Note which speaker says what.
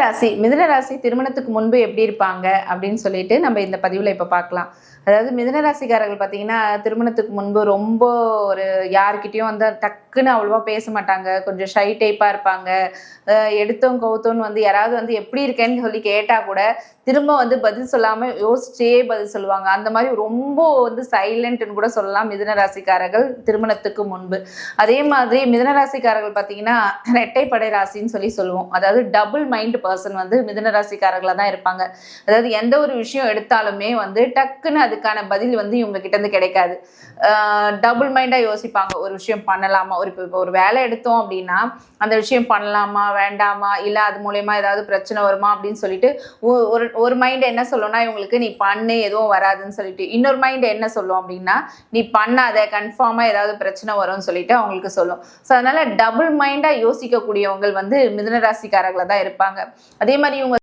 Speaker 1: ராசி மிதுன ராசி திருமணத்துக்கு முன்பு எப்படி இருப்பாங்க அப்படின்னு சொல்லிட்டு நம்ம இந்த பதிவுல இப்ப பார்க்கலாம். அதாவது மிதுன ராசிக்காரர்கள் பார்த்தீங்கன்னா திருமணத்துக்கு முன்பு ரொம்ப ஒரு யாருக்கிட்டையும் வந்து டக்குன்னு அவ்வளவா பேச மாட்டாங்க. கொஞ்சம் ஷை டைப்பா இருப்பாங்க. எடுத்தோம் கவுத்தோன்னு வந்து யாராவது வந்து எப்படி இருக்கேன்னு சொல்லி கேட்டா கூட திரும்ப வந்து பதில் சொல்லாம யோசிச்சே பதில் சொல்லுவாங்க. அந்த மாதிரி ரொம்ப வந்து சைலண்ட்னு கூட சொல்லலாம் மிதுன ராசிக்காரர்கள் திருமணத்துக்கு முன்பு. அதே மாதிரி மிதுன ராசிக்காரர்கள் பார்த்தீங்கன்னா இரட்டைப்படை ராசின்னு சொல்லி சொல்லுவோம். அதாவது டபுள் மைண்ட் பர்சன் வந்து மிதுன ராசிக்காரர்களா தான் இருப்பாங்க. அதாவது எந்த ஒரு விஷயம் எடுத்தாலுமே வந்து டக்குன்னு அதுக்கான பதில் வந்து இவங்க கிட்ட இருந்து கிடைக்காது. டபுள் மைண்டா யோசிப்பாங்க. ஒரு விஷயம் பண்ணலாமா, இப்போ ஒரு வேலை எடுத்தோம் அப்படின்னா அந்த விஷயம் பண்ணலாமா வேண்டாமா, இல்ல அது மூலயமா ஏதாவது பிரச்சனை வருமா அப்படின்னு சொல்லிட்டு ஒரு ஒரு மைண்ட் என்ன சொல்லும்னா இவங்களுக்கு நீ பண்ணு எதுவும் வராதுன்னு சொல்லிட்டு, இன்னொரு மைண்ட் என்ன சொல்லும் அப்படின்னா நீ பண்ணாத கன்ஃபார்மா ஏதாவது பிரச்சனை வரும்னு சொல்லிட்டு அவங்களுக்கு சொல்லும். ஸோ அதனால டபுள் மைண்டா யோசிக்கக்கூடியவங்க வந்து மிதுன ராசிக்காரர்களா தான் இருப்பாங்க. அதே மாதிரி இவங்க